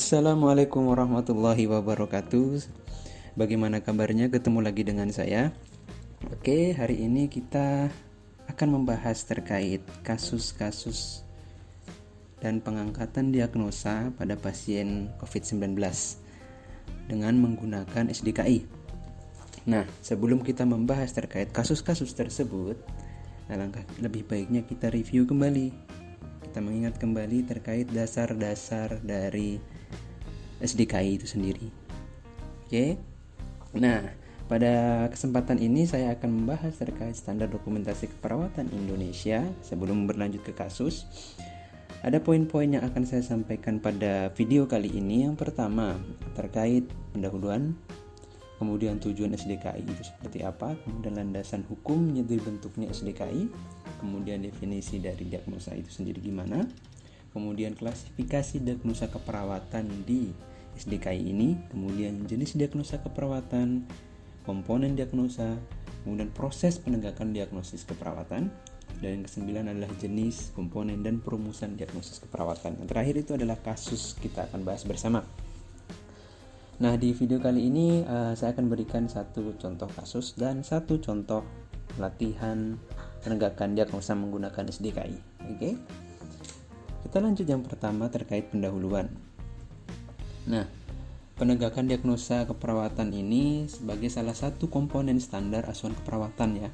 Assalamualaikum warahmatullahi wabarakatuh. Bagaimana kabarnya? Ketemu lagi dengan saya. Oke, hari ini kita akan membahas terkait kasus-kasus dan pengangkatan diagnosa pada pasien COVID-19 dengan menggunakan SDKI. Nah, sebelum kita membahas terkait kasus-kasus tersebut, alangkah lebih baiknya kita review kembali. Kita mengingat kembali terkait dasar-dasar dari SDKI itu sendiri. Oke. Nah, pada kesempatan ini saya akan membahas terkait standar dokumentasi keperawatan Indonesia. Sebelum berlanjut ke kasus, ada poin-poin yang akan saya sampaikan pada video kali ini. Yang pertama, terkait pendahuluan, kemudian tujuan SDKI itu seperti apa, kemudian landasan hukum jadi bentuknya SDKI, kemudian definisi dari diagnosa itu sendiri gimana, kemudian klasifikasi diagnosa keperawatan di SDKI ini, kemudian jenis diagnosa keperawatan, komponen diagnosa, kemudian proses penegakan diagnosis keperawatan, dan yang kesembilan adalah jenis, komponen, dan perumusan diagnosis keperawatan. Yang terakhir itu adalah kasus, kita akan bahas bersama. Nah, di video kali ini saya akan berikan satu contoh kasus dan satu contoh latihan penegakan diagnosa menggunakan SDKI. Oke. Kita lanjut yang pertama terkait pendahuluan. Nah, penegakan diagnosa keperawatan ini sebagai salah satu komponen standar asuhan keperawatan ya.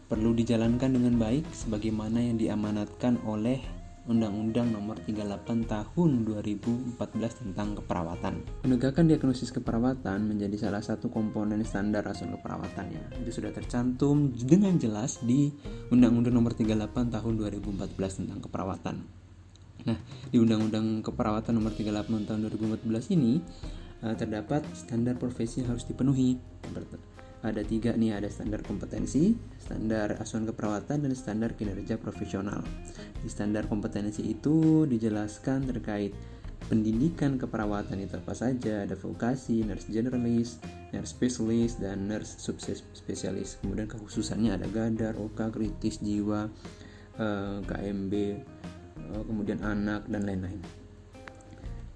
Perlu dijalankan dengan baik sebagaimana yang diamanatkan oleh Undang-Undang Nomor 38 Tahun 2014 tentang keperawatan. Penegakan diagnosis keperawatan menjadi salah satu komponen standar asuhan keperawatan ya. Itu sudah tercantum dengan jelas di Undang-Undang Nomor 38 Tahun 2014 tentang keperawatan. Nah, di Undang-Undang Keperawatan Nomor 38 Tahun 2014 ini terdapat standar profesi yang harus dipenuhi. Ada 3 nih, ada standar kompetensi, standar asuhan keperawatan, dan standar kinerja profesional. Di standar kompetensi itu dijelaskan terkait pendidikan keperawatan itu apa saja, ada vokasi, nurse generalis, nurse spesialis, dan nurse subspesialis. Kemudian kekhususannya ada gadar, OK, kritis, jiwa, KMB, kemudian anak, dan lain-lain.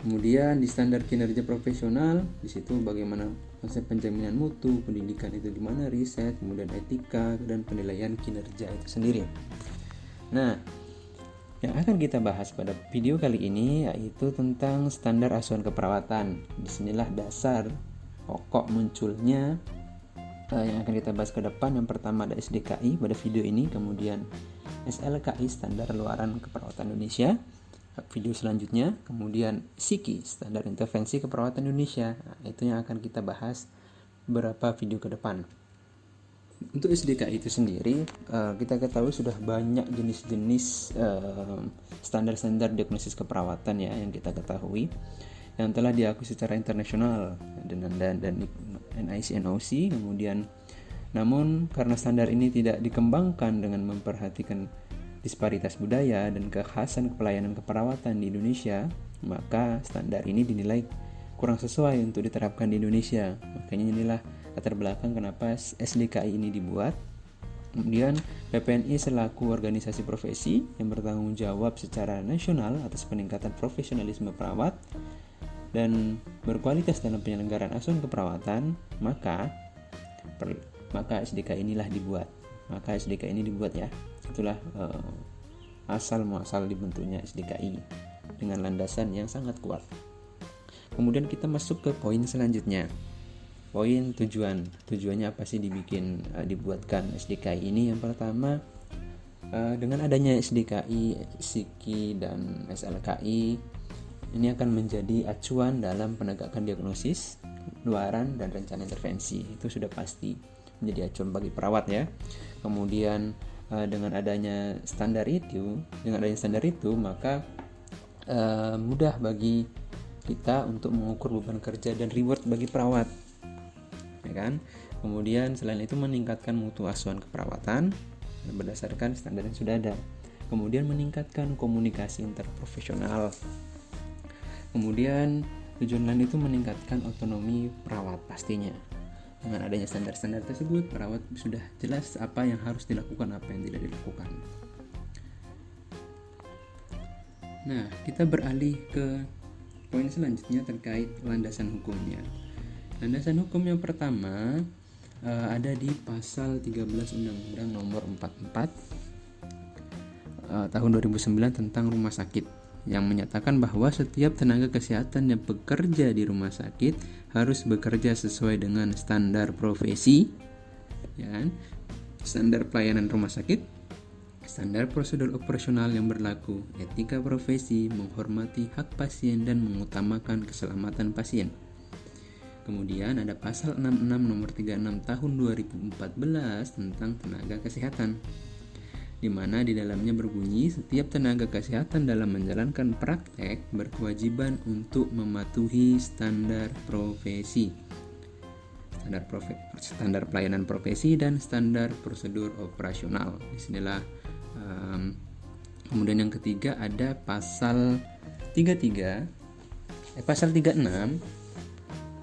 Kemudian di standar kinerja profesional, di situ bagaimana konsep penjaminan mutu, pendidikan itu gimana, riset, kemudian etika, dan penilaian kinerja itu sendiri. Nah, yang akan kita bahas pada video kali ini yaitu tentang standar asuhan keperawatan. Disinilah dasar pokok munculnya yang akan kita bahas ke depan. Yang pertama ada SDKI pada video ini, kemudian SLKI Standar Luaran Keperawatan Indonesia. Video selanjutnya, kemudian SIKI Standar Intervensi Keperawatan Indonesia. Nah, itu yang akan kita bahas beberapa video ke depan. Untuk SDKI itu sendiri, kita ketahui sudah banyak jenis-jenis standar-standar diagnosis keperawatan ya yang kita ketahui yang telah diakui secara internasional dan NIC NOC. Kemudian, namun karena standar ini tidak dikembangkan dengan memperhatikan disparitas budaya dan kekhasan pelayanan keperawatan di Indonesia, maka standar ini dinilai kurang sesuai untuk diterapkan di Indonesia. Makanya inilah latar belakang kenapa SDKI ini dibuat. Kemudian PPNI selaku organisasi profesi yang bertanggung jawab secara nasional atas peningkatan profesionalisme perawat dan berkualitas dalam penyelenggaraan asuhan keperawatan, maka SDKI inilah dibuat. Maka SDKI ini dibuat ya. Itulah asal muasal dibentuknya SDKI dengan landasan yang sangat kuat. Kemudian kita masuk ke poin selanjutnya. Poin tujuan. Tujuannya apa sih dibuatkan SDKI ini? Yang pertama, dengan adanya SDKI, SIKI, dan SLKI, ini akan menjadi acuan dalam penegakan diagnosis, luaran, dan rencana intervensi. Itu sudah pasti menjadi acuan bagi perawat ya. Kemudian dengan adanya standar itu, maka mudah bagi kita untuk mengukur beban kerja dan reward bagi perawat, ya kan? Kemudian selain itu meningkatkan mutu asuhan keperawatan berdasarkan standar yang sudah ada. Kemudian meningkatkan komunikasi interprofesional. Kemudian tujuan lain itu meningkatkan otonomi perawat pastinya. Dengan adanya standar-standar tersebut, perawat sudah jelas apa yang harus dilakukan, apa yang tidak dilakukan. Nah, kita beralih ke Poin selanjutnya terkait landasan hukumnya. Landasan hukum yang pertama ada di pasal 13 Undang-Undang Nomor 44 tahun 2009 tentang rumah sakit, yang menyatakan bahwa setiap tenaga kesehatan yang bekerja di rumah sakit harus bekerja sesuai dengan standar profesi, ya kan? Standar pelayanan rumah sakit, standar prosedur operasional yang berlaku, etika profesi, menghormati hak pasien dan mengutamakan keselamatan pasien. Kemudian ada pasal 66 nomor 36 tahun 2014 tentang tenaga kesehatan, di mana di dalamnya berbunyi setiap tenaga kesehatan dalam menjalankan praktek berkewajiban untuk mematuhi standar profesi, standar pelayanan profesi dan standar prosedur operasional. Disinilah kemudian yang ketiga ada pasal 36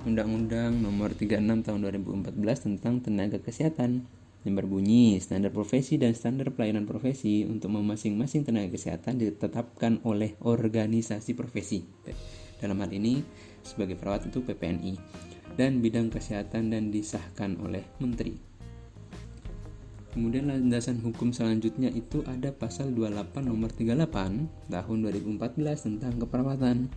Undang-Undang Nomor 36 tahun 2014 tentang tenaga kesehatan, yang berbunyi standar profesi dan standar pelayanan profesi untuk masing-masing tenaga kesehatan ditetapkan oleh organisasi profesi. Dalam hal ini sebagai perawat itu PPNI dan bidang kesehatan dan disahkan oleh menteri. Kemudian landasan hukum selanjutnya itu ada pasal 28 nomor 38 tahun 2014 tentang keperawatan,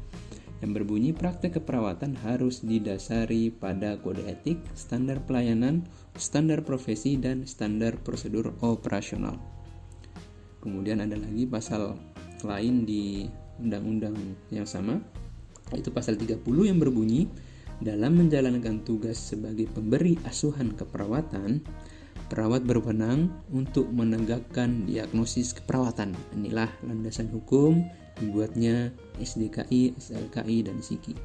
yang berbunyi praktek keperawatan harus didasari pada kode etik, standar pelayanan, standar profesi, dan standar prosedur operasional. Kemudian ada lagi pasal lain di undang-undang yang sama, yaitu pasal 30 yang berbunyi dalam menjalankan tugas sebagai pemberi asuhan keperawatan, perawat berwenang untuk menegakkan diagnosis keperawatan. Inilah landasan hukum dibuatnya SDKI, SLKI, dan SIKI.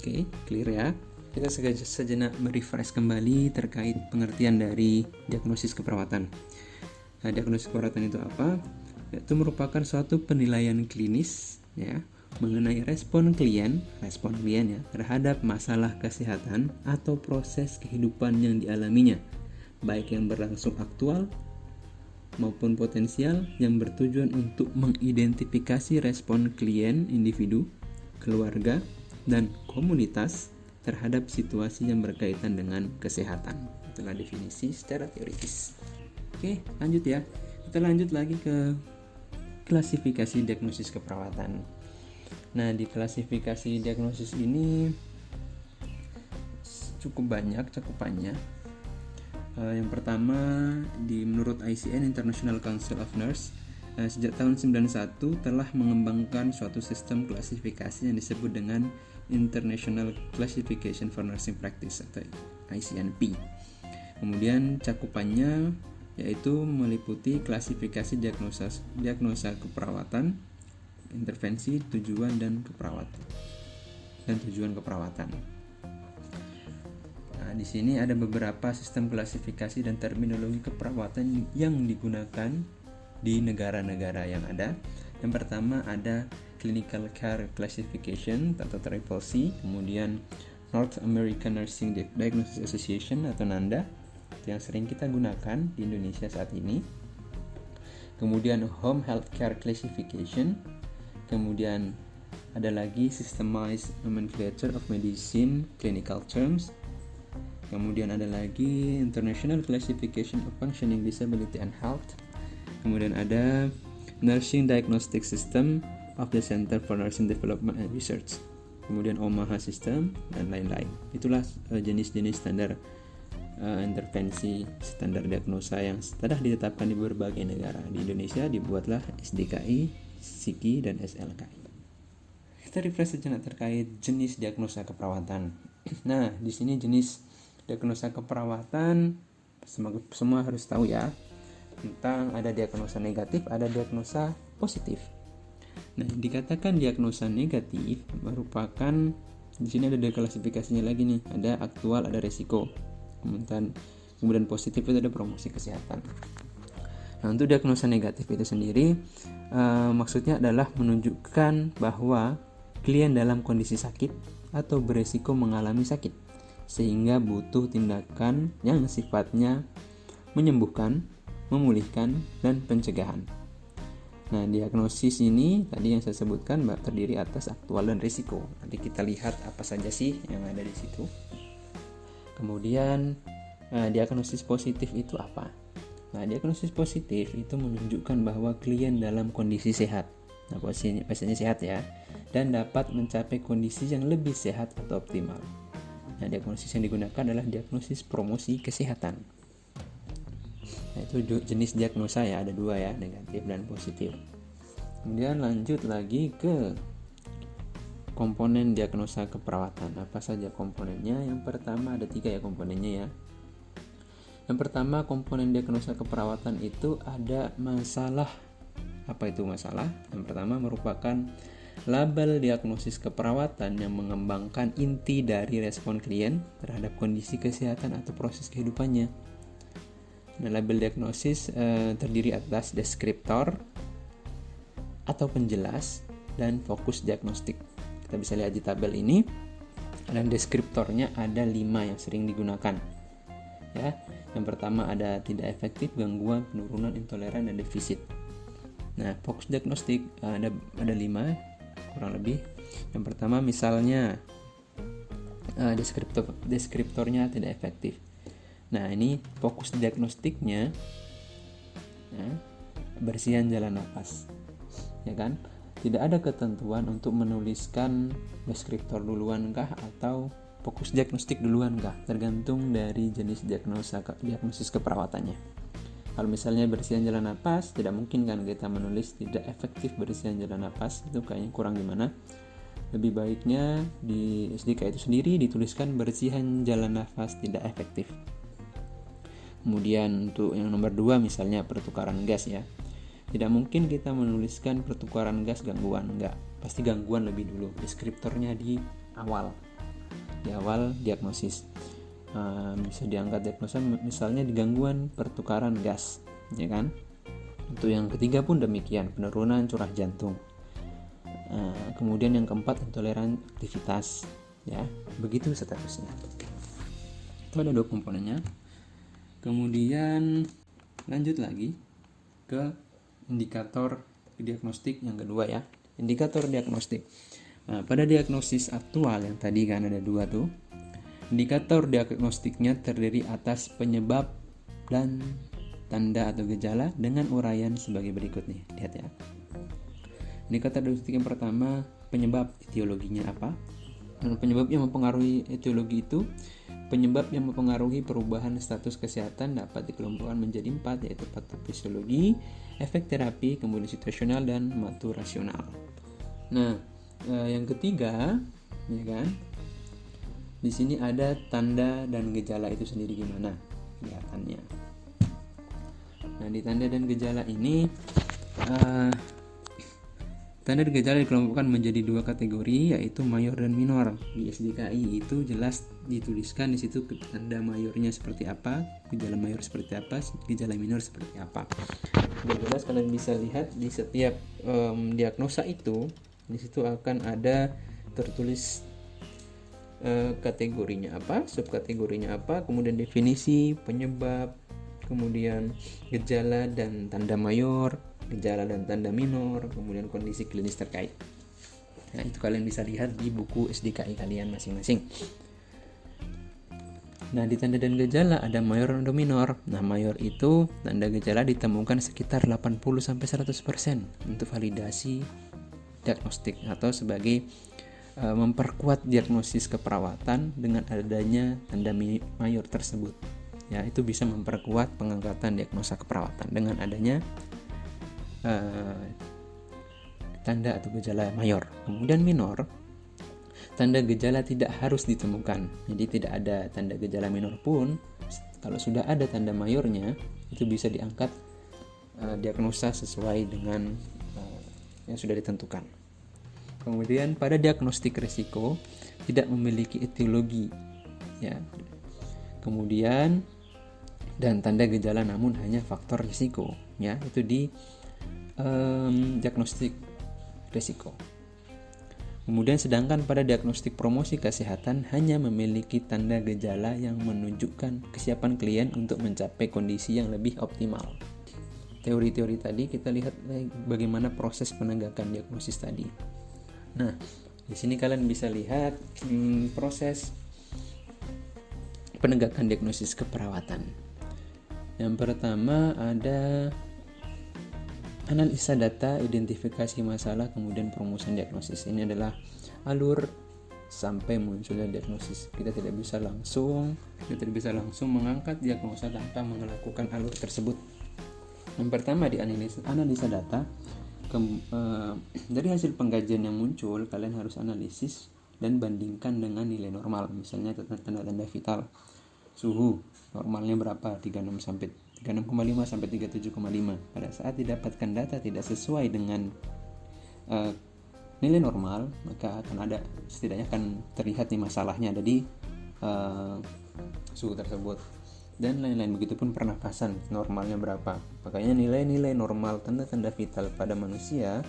Oke, clear ya? Kita sejenak merefresh kembali terkait pengertian dari diagnosis keperawatan. Nah, diagnosis keperawatan itu apa? Itu merupakan suatu penilaian klinis ya mengenai respon klien ya terhadap masalah kesehatan atau proses kehidupan yang dialaminya, baik yang berlangsung aktual maupun potensial, yang bertujuan untuk mengidentifikasi respon klien, individu, keluarga, dan komunitas terhadap situasi yang berkaitan dengan kesehatan. Itulah definisi secara teoritis. Oke, lanjut ya. Kita lanjut lagi ke klasifikasi diagnosis keperawatan. Nah, di klasifikasi diagnosis ini cukup banyak cakupannya. Yang pertama, menurut ICN International Council of Nurse, sejak tahun 1991 telah mengembangkan suatu sistem klasifikasi yang disebut dengan International Classification for Nursing Practice atau ICNP. Kemudian cakupannya yaitu meliputi klasifikasi diagnosa keperawatan, intervensi, tujuan keperawatan. Di sini ada beberapa sistem klasifikasi dan terminologi keperawatan yang digunakan di negara-negara yang ada. Yang pertama ada Clinical Care Classification atau Triple C, kemudian North American Nursing Diagnosis Association atau NANDA yang sering kita gunakan di Indonesia saat ini. Kemudian Home Healthcare Classification, kemudian ada lagi Systemized Nomenclature of Medicine Clinical Terms. Kemudian ada lagi International Classification of Functioning Disability and Health. Kemudian ada Nursing Diagnostic System of the Center for Nursing Development and Research. Kemudian Omaha System dan lain-lain. Itulah jenis-jenis standar intervensi standar diagnosa yang telah ditetapkan di berbagai negara. Di Indonesia dibuatlah SDKI, SIKI, dan SLKI. Kita refresh sejenak terkait jenis diagnosa keperawatan. Nah, di sini jenis diagnosa keperawatan semua harus tahu ya, tentang ada diagnosa negatif, ada diagnosa positif. Nah, dikatakan diagnosa negatif merupakan, di sini ada dua klasifikasinya lagi nih, ada aktual, ada resiko. Kemudian positif itu ada promosi kesehatan. Nah, untuk diagnosa negatif itu sendiri maksudnya adalah menunjukkan bahwa klien dalam kondisi sakit atau beresiko mengalami sakit, sehingga butuh tindakan yang sifatnya menyembuhkan, memulihkan, dan pencegahan. Nah, diagnosis ini tadi yang saya sebutkan terdiri atas aktual dan risiko. Nanti kita lihat apa saja sih yang ada di situ. Kemudian diagnosis positif itu apa? Nah, diagnosis positif itu menunjukkan bahwa klien dalam kondisi sehat. Nah, pasiennya sehat ya, dan dapat mencapai kondisi yang lebih sehat atau optimal. Nah, diagnosis yang digunakan adalah diagnosis promosi kesehatan. Nah, itu jenis diagnosa ya, ada dua ya, negatif dan positif. Kemudian lanjut lagi ke komponen diagnosa keperawatan. Apa saja komponennya? Yang pertama ada 3 ya komponennya ya. Yang pertama komponen diagnosa keperawatan itu ada masalah. Apa itu masalah? Yang pertama merupakan label diagnosis keperawatan yang mengembangkan inti dari respon klien terhadap kondisi kesehatan atau proses kehidupannya. Nah, label diagnosis terdiri atas deskriptor atau penjelas dan fokus diagnostik. Kita bisa lihat di tabel ini, dan deskriptornya ada 5 yang sering digunakan. Ya, yang pertama ada tidak efektif, gangguan, penurunan, intoleran, dan defisit. Nah, fokus diagnostik ada 5 kurang lebih. Yang pertama misalnya deskriptornya tidak efektif. Nah, ini fokus diagnostiknya bersihan jalan napas, ya kan? Tidak ada ketentuan untuk menuliskan deskriptor duluan kah atau fokus diagnostik duluan kah, tergantung dari jenis diagnosis keperawatannya. Kalau misalnya bersihan jalan napas, tidak mungkin kan kita menulis tidak efektif bersihan jalan napas, itu kayaknya kurang gimana. Lebih baiknya di SDK itu sendiri dituliskan bersihan jalan nafas tidak efektif. Kemudian untuk yang nomor 2 misalnya pertukaran gas ya. Tidak mungkin kita menuliskan pertukaran gas gangguan, enggak. Pasti gangguan lebih dulu. Deskriptornya di awal diagnosis. Bisa diangkat diagnosa misalnya di gangguan pertukaran gas, ya kan? Untuk yang ketiga pun demikian, penurunan curah jantung. Kemudian yang keempat intoleran aktivitas, ya. Begitu statusnya. Itu ada 2 komponennya. Kemudian lanjut lagi ke indikator diagnostik yang kedua ya, indikator diagnostik. Nah, pada diagnosis aktual yang tadi kan ada 2 tuh, indikator diagnostiknya terdiri atas penyebab dan tanda atau gejala dengan uraian sebagai berikut nih, lihat ya. Indikator diagnostik yang pertama, penyebab, etiologinya apa? Penyebab yang mempengaruhi etiologi itu, penyebab yang mempengaruhi perubahan status kesehatan dapat dikelompokkan menjadi 4, yaitu patofisiologi, efek terapi, kemudian situasional, dan maturasional. Nah, yang ketiga, ya kan? Di sini ada tanda dan gejala itu sendiri gimana kelihatannya. Nah, di tanda dan gejala ini, tanda dan gejala dikelompokkan menjadi 2 kategori, yaitu mayor dan minor. Di SDKI itu jelas dituliskan di situ tanda mayornya seperti apa, gejala mayor seperti apa, gejala minor seperti apa. Dan jelas kalian bisa lihat di setiap diagnosa itu, di situ akan ada tertulis kategorinya apa, subkategorinya apa, kemudian definisi, penyebab, kemudian gejala dan tanda mayor, gejala dan tanda minor, kemudian kondisi klinis terkait. Nah, itu kalian bisa lihat di buku SDKI kalian masing-masing. Nah, di tanda dan gejala ada mayor dan minor. Nah, mayor itu tanda gejala ditemukan sekitar 80-100% untuk validasi diagnostik atau sebagai memperkuat diagnosis keperawatan dengan adanya tanda mayor tersebut. Ya, itu bisa memperkuat pengangkatan diagnosa keperawatan dengan adanya tanda atau gejala mayor. Kemudian minor, tanda gejala tidak harus ditemukan. Jadi tidak ada tanda gejala minor pun, kalau sudah ada tanda mayornya, itu bisa diangkat diagnosa sesuai dengan yang sudah ditentukan. Kemudian pada diagnostik risiko tidak memiliki etiologi, ya. Kemudian dan tanda gejala namun hanya faktor risiko, ya. Itu di diagnostik risiko. Kemudian sedangkan pada diagnostik promosi kesehatan hanya memiliki tanda gejala yang menunjukkan kesiapan klien untuk mencapai kondisi yang lebih optimal. teori-teori tadi, kita lihat bagaimana proses penegakan diagnosis tadi. Nah, di sini kalian bisa lihat proses penegakan diagnosis keperawatan. Yang pertama ada analisa data, identifikasi masalah, kemudian perumusan diagnosis. Ini adalah alur sampai munculnya diagnosis. Kita tidak bisa langsung mengangkat diagnosa tanpa melakukan alur tersebut. Yang pertama di analisa data. Dari hasil pengkajian yang muncul, kalian harus analisis dan bandingkan dengan nilai normal. Misalnya tanda-tanda vital, suhu normalnya berapa, 36,5 sampai 37,5. Pada saat didapatkan data tidak sesuai dengan nilai normal, maka setidaknya akan terlihat nih masalahnya ada di suhu tersebut. Dan lain-lain, begitupun pernapasan normalnya berapa. Makanya nilai-nilai normal tanda-tanda vital pada manusia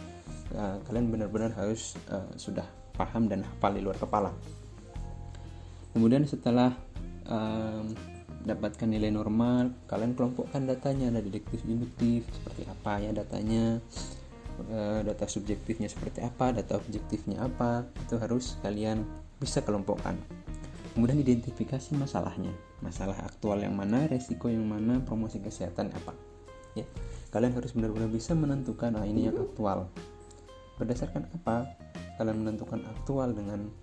kalian benar-benar harus sudah paham dan hafal di luar kepala. Kemudian setelah dapatkan nilai normal, kalian kelompokkan datanya, ada deduktif, induktif, seperti apa ya datanya, data subjektifnya seperti apa, data objektifnya apa, itu harus kalian bisa kelompokkan. Kemudian identifikasi masalahnya, masalah aktual yang mana, resiko yang mana, promosi kesehatan apa. Ya, kalian harus benar-benar bisa menentukan ini yang aktual. Berdasarkan apa kalian menentukan aktual dengan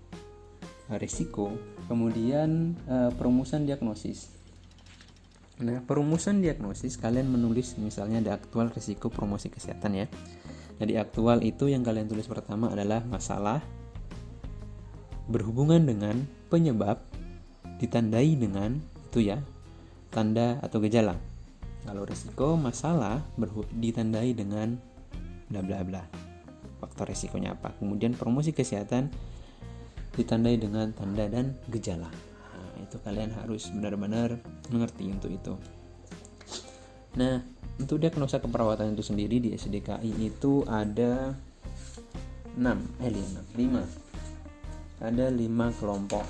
resiko. Kemudian perumusan diagnosis. Nah, perumusan diagnosis kalian menulis misalnya ada aktual, resiko, promosi kesehatan ya. Jadi aktual itu yang kalian tulis pertama adalah masalah berhubungan dengan penyebab, ditandai dengan itu ya, tanda atau gejala. Kalau risiko, masalah ditandai dengan bla bla bla, faktor risikonya apa. Kemudian promosi kesehatan ditandai dengan tanda dan gejala. Nah, itu kalian harus benar-benar mengerti untuk itu. Nah, untuk diagnosa keperawatan itu sendiri di SDKI itu ada 5. Ada 5 kelompok.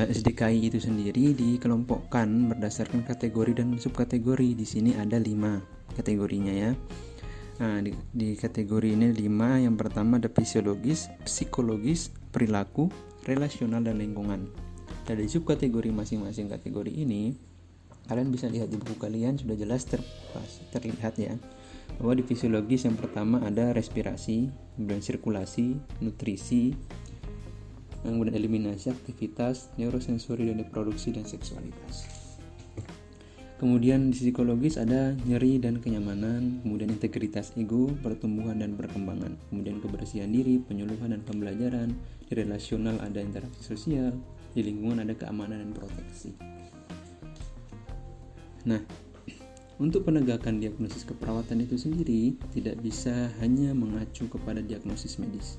SDKI itu sendiri dikelompokkan berdasarkan kategori dan subkategori. Di sini ada 5 kategorinya ya. Nah, di kategori ini 5. Yang pertama ada fisiologis, psikologis, perilaku, relasional, dan lingkungan. Dari subkategori masing-masing kategori ini, kalian bisa lihat di buku kalian sudah jelas terlihat ya, bahwa di fisiologis yang pertama ada respirasi, kemudian sirkulasi, nutrisi, kemudian eliminasi, aktivitas, neurosensori dan reproduksi, dan seksualitas. Kemudian di psikologis ada nyeri dan kenyamanan, kemudian integritas ego, pertumbuhan dan perkembangan, kemudian kebersihan diri, penyuluhan dan pembelajaran. Di relasional ada interaksi sosial, di lingkungan ada keamanan dan proteksi. Nah, untuk penegakan diagnosis keperawatan itu sendiri tidak bisa hanya mengacu kepada diagnosis medis.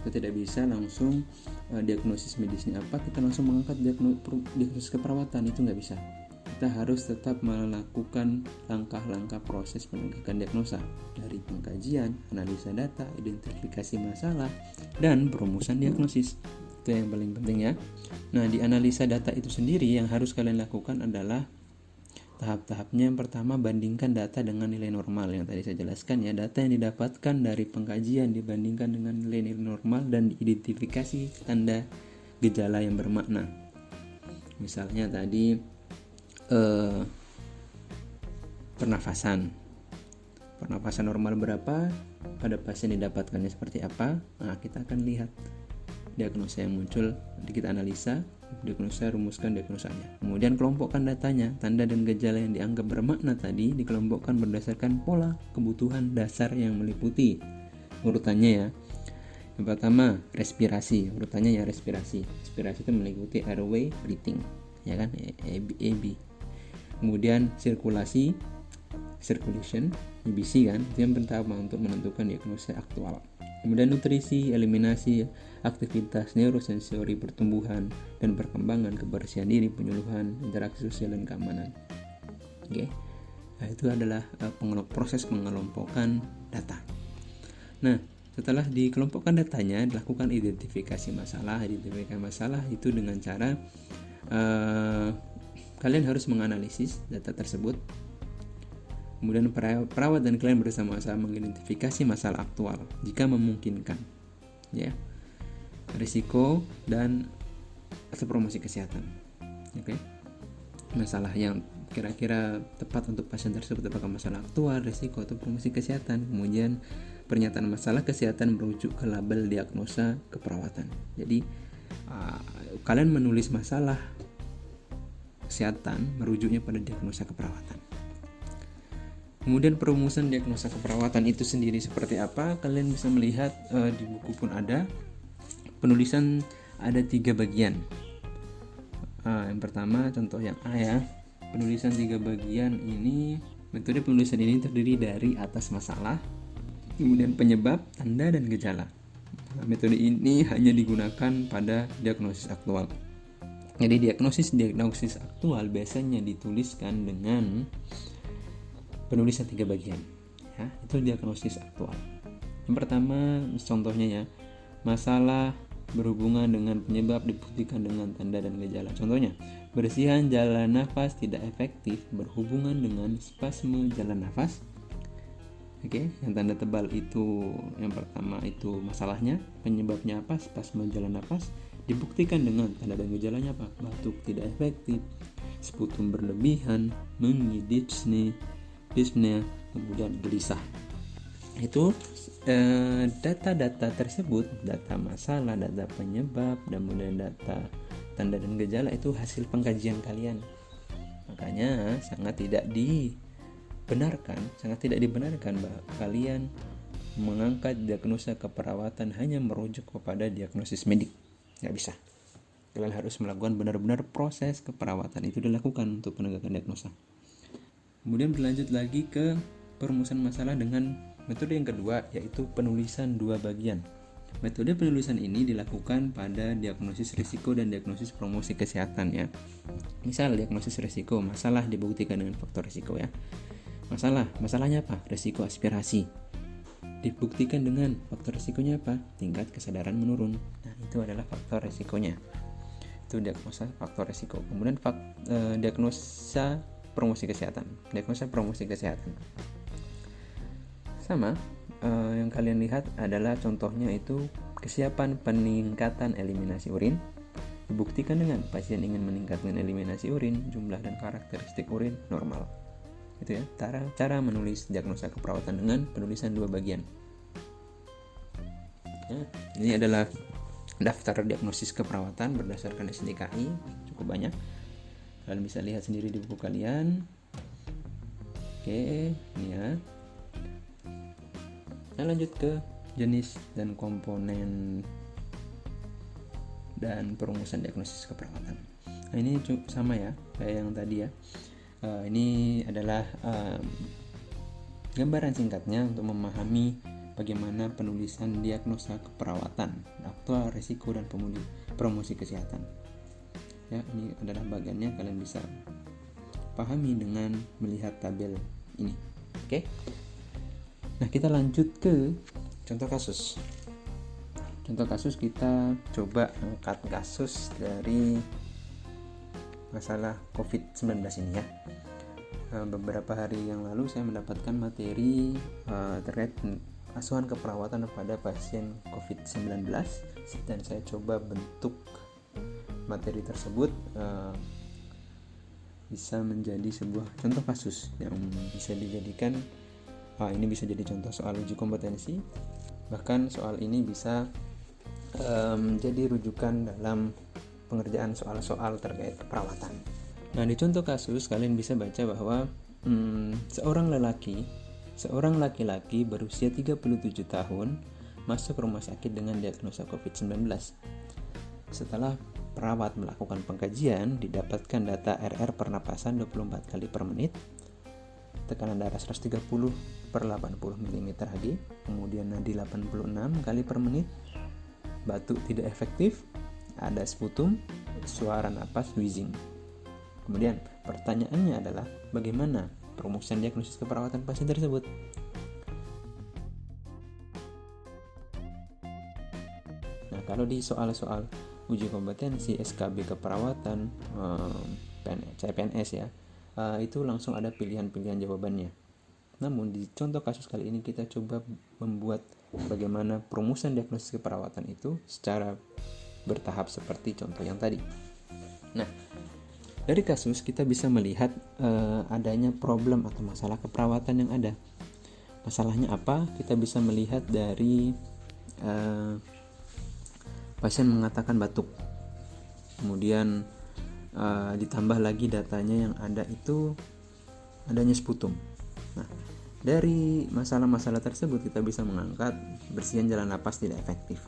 Kita tidak bisa langsung diagnosis medisnya apa, kita langsung mengangkat diagnosis keperawatan, itu nggak bisa. Kita harus tetap melakukan langkah-langkah proses penegakan diagnosa dari pengkajian, analisa data, identifikasi masalah, dan perumusan diagnosis. Itu yang paling penting ya. Nah, di analisa data itu sendiri yang harus kalian lakukan adalah tahap-tahapnya. Yang pertama, bandingkan data dengan nilai normal yang tadi saya jelaskan ya. Data yang didapatkan dari pengkajian dibandingkan dengan nilai normal dan diidentifikasi tanda gejala yang bermakna. Misalnya tadi pernafasan normal berapa, pada pasien didapatkannya seperti apa. Nah, kita akan lihat diagnosa yang muncul, nanti kita analisa, diagnosa, rumuskan diagnosanya. Kemudian kelompokkan datanya, tanda dan gejala yang dianggap bermakna tadi dikelompokkan berdasarkan pola kebutuhan dasar yang meliputi urutannya ya. Yang pertama, respirasi. Urutannya ya respirasi. Respirasi itu meliputi airway, breathing, ya kan? AB. Kemudian sirkulasi, circulation, EBC kan, itu yang pertama untuk menentukan diagnosa aktual. Kemudian nutrisi, eliminasi, aktivitas, neurosensori, pertumbuhan dan perkembangan, kebersihan diri, penyuluhan, interaksi sosial dan keamanan. Oke. Nah, itu adalah proses pengelompokan data. Nah, setelah dikelompokkan datanya, dilakukan identifikasi masalah. Identifikasi masalah itu dengan cara kalian harus menganalisis data tersebut. Kemudian perawat dan klien bersama-sama mengidentifikasi masalah aktual jika memungkinkan, ya, risiko dan atau promosi kesehatan. Oke. Masalah yang kira-kira tepat untuk pasien tersebut, apakah masalah aktual, risiko atau promosi kesehatan. Kemudian pernyataan masalah kesehatan merujuk ke label diagnosa keperawatan. Jadi kalian menulis masalah kesehatan merujuknya pada diagnosa keperawatan. Kemudian perumusan diagnosa keperawatan itu sendiri seperti apa? Kalian bisa melihat di buku pun ada penulisan, ada 3 bagian. Yang pertama contoh yang A ya, penulisan 3 bagian ini, metode penulisan ini terdiri dari atas masalah, kemudian penyebab, tanda, dan gejala. Metode ini hanya digunakan pada diagnosis aktual. Jadi diagnosis aktual biasanya dituliskan dengan penulisan 3 bagian, ya, itu diagnosis aktual. Yang pertama contohnya ya, masalah berhubungan dengan penyebab dibuktikan dengan tanda dan gejala. Contohnya, bersihan jalan nafas tidak efektif berhubungan dengan spasme jalan nafas. Oke, yang tanda tebal itu yang pertama itu masalahnya, penyebabnya apa? Spasme jalan nafas. Dibuktikan dengan tanda dan gejalanya apa? Batuk tidak efektif, sputum berlebihan, mengidipsne, dyspnea, kemudian gelisah. Itu data-data tersebut, data masalah, data penyebab, dan kemudian data tanda dan gejala itu hasil pengkajian kalian. Makanya sangat tidak dibenarkan bahwa kalian mengangkat diagnosa keperawatan hanya merujuk kepada diagnosis medik. Nggak bisa. Kalian harus melakukan benar-benar proses keperawatan itu dilakukan untuk penegakan diagnosa. Kemudian berlanjut lagi ke perumusan masalah dengan metode yang kedua, yaitu penulisan 2 bagian. Metode penulisan ini dilakukan pada diagnosis risiko dan diagnosis promosi kesehatan ya. Misal diagnosis risiko, masalah dibuktikan dengan faktor risiko ya. Masalahnya apa? Risiko aspirasi. Dibuktikan dengan faktor risikonya apa? Tingkat kesadaran menurun. Nah, itu adalah faktor risikonya. Itu diagnosa faktor risiko. Kemudian diagnosa promosi kesehatan. Sama, yang kalian lihat adalah contohnya itu kesiapan peningkatan eliminasi urin. Dibuktikan dengan pasien ingin meningkatkan eliminasi urin, jumlah dan karakteristik urin normal. Itu ya, cara menulis diagnosa keperawatan dengan penulisan 2 bagian. Ya, ini adalah daftar diagnosis keperawatan berdasarkan SDKI, cukup banyak. Kalian bisa lihat sendiri di buku kalian. Oke, ini ya. Nah, lanjut ke jenis dan komponen dan perumusan diagnosis keperawatan. Nah, ini sama ya kayak yang tadi ya. Ini adalah gambaran singkatnya untuk memahami bagaimana penulisan diagnosa keperawatan, aktual, risiko, dan promosi kesehatan. Ya, ini adalah bagiannya, kalian bisa pahami dengan melihat tabel ini. Oke. Nah, kita lanjut ke contoh kasus. Contoh kasus, kita coba angkat kasus dari masalah COVID-19 ini ya. Beberapa hari yang lalu saya mendapatkan materi terkait asuhan keperawatan pada pasien COVID-19 dan saya coba bentuk materi tersebut bisa menjadi sebuah contoh kasus yang bisa dijadikan ini bisa jadi contoh soal uji kompetensi, bahkan soal ini bisa jadi rujukan dalam pengerjaan soal-soal terkait keperawatan. Nah, di contoh kasus kalian bisa baca bahwa seorang laki-laki berusia 37 tahun masuk rumah sakit dengan diagnosa COVID-19. Setelah perawat melakukan pengkajian, didapatkan data RR pernapasan 24 kali per menit, tekanan darah 130 per 80 mm/Hg, kemudian nadi 86 kali per menit, batuk tidak efektif, ada sputum, suara napas wheezing. Kemudian pertanyaannya adalah bagaimana perumusan diagnosis keperawatan pasien tersebut? Nah, kalau di soal-soal uji kompetensi SKB keperawatan CPNS ya, itu langsung ada pilihan-pilihan jawabannya. Namun di contoh kasus kali ini kita coba membuat bagaimana perumusan diagnosis keperawatan itu secara bertahap seperti contoh yang tadi. Nah, dari kasus kita bisa melihat adanya problem atau masalah keperawatan yang ada. Masalahnya apa? Kita bisa melihat dari pasien mengatakan batuk. Kemudian ditambah lagi datanya yang ada itu adanya sputum. Nah, dari masalah-masalah tersebut kita bisa mengangkat bersihan jalan napas tidak efektif,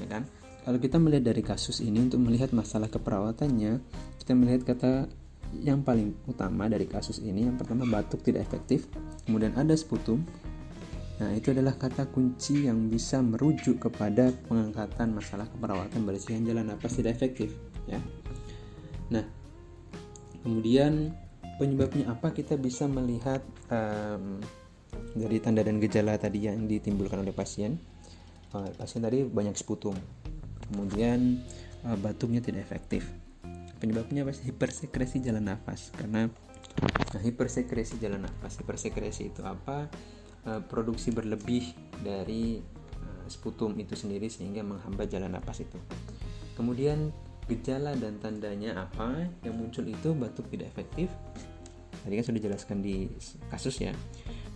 ya kan? Kalau kita melihat dari kasus ini untuk melihat masalah keperawatannya, kita melihat kata yang paling utama dari kasus ini. Yang pertama, batuk tidak efektif, kemudian ada sputum. Nah, itu adalah kata kunci yang bisa merujuk kepada pengangkatan masalah keperawatan bersihan jalan napas tidak efektif, ya. Nah, kemudian penyebabnya apa? Kita bisa melihat dari tanda dan gejala tadi yang ditimbulkan oleh pasien. Pasien tadi banyak sputum, kemudian batuknya tidak efektif. Penyebabnya apa? Hipersekresi jalan nafas. Karena hipersekresi jalan nafas, hipersekresi itu apa? Produksi berlebih dari sputum itu sendiri sehingga menghambat jalan nafas itu. Kemudian gejala dan tandanya apa? Yang muncul itu batuk tidak efektif. Tadi kan sudah dijelaskan di kasus ya.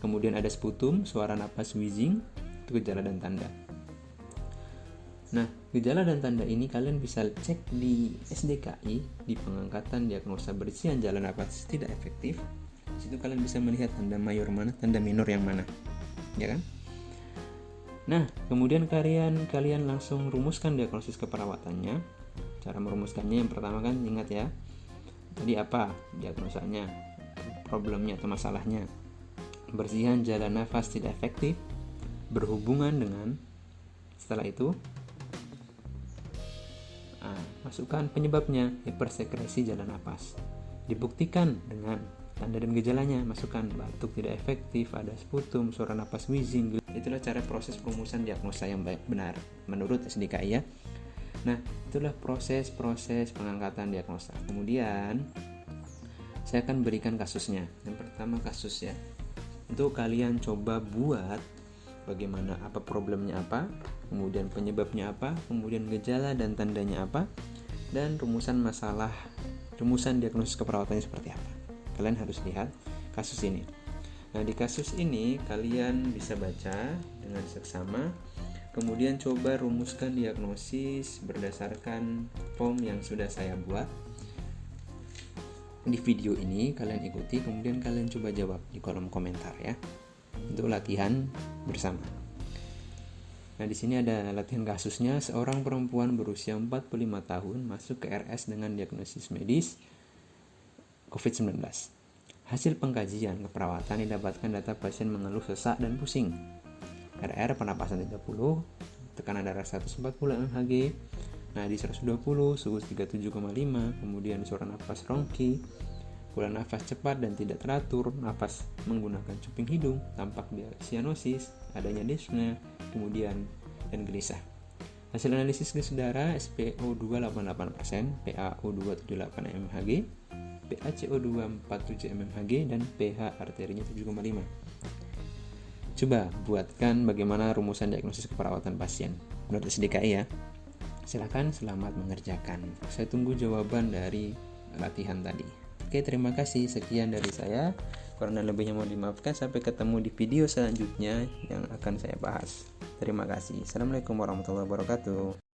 Kemudian ada sputum, suara napas wheezing, itu gejala dan tanda. Nah, gejala dan tanda ini kalian bisa cek di SDKI, di pengangkatan diagnosa bersihan jalan napas tidak efektif. Di situ kalian bisa melihat tanda mayor mana, tanda minor yang mana, ya kan? Nah, kemudian kalian langsung rumuskan diagnosis keperawatannya. Cara merumuskannya yang pertama kan ingat ya. Tadi apa diagnosanya, problemnya atau masalahnya? Bersihan jalan nafas tidak efektif berhubungan dengan, setelah itu masukkan penyebabnya, hipersekresi jalan nafas. Dibuktikan dengan tanda dan gejalanya, masukkan batuk tidak efektif, ada sputum, suara napas wheezing. Itulah cara proses perumusan diagnosa yang benar menurut SDKI ya. Nah, itulah proses pengangkatan diagnosa. Kemudian saya akan berikan kasusnya. Yang pertama kasus ya. Untuk kalian coba buat bagaimana, apa problemnya apa, kemudian penyebabnya apa, kemudian gejala dan tandanya apa, dan rumusan diagnosis keperawatannya seperti apa. Kalian harus lihat kasus ini. Nah, di kasus ini kalian bisa baca dengan seksama, kemudian coba rumuskan diagnosis berdasarkan form yang sudah saya buat di video ini. Kalian ikuti, kemudian kalian coba jawab di kolom komentar ya, untuk latihan bersama. Nah, di sini ada latihan kasusnya. Seorang perempuan berusia 45 tahun masuk ke RS dengan diagnosis medis COVID-19. Hasil pengkajian keperawatan didapatkan data pasien mengeluh sesak dan pusing. RR pernapasan 30, tekanan darah 140 mmHg, nadi 120, suhu 37,5, kemudian suara nafas ronki, pola nafas cepat dan tidak teratur, nafas menggunakan cuping hidung, tampak cyanosis, adanya dyspnea, kemudian dan gelisah. Hasil analisis gas darah SpO2 88%, PaO2 78 mmHg, PaCO2 47 mmHg, dan pH arterinya 7,5. Coba buatkan bagaimana rumusan diagnosis keperawatan pasien menurut SDKI ya. Silakan, selamat mengerjakan. Saya tunggu jawaban dari latihan tadi. Oke, terima kasih. Sekian dari saya. Kurang dan lebihnya mohon dimaafkan. Sampai ketemu di video selanjutnya yang akan saya bahas. Terima kasih. Assalamualaikum warahmatullahi wabarakatuh.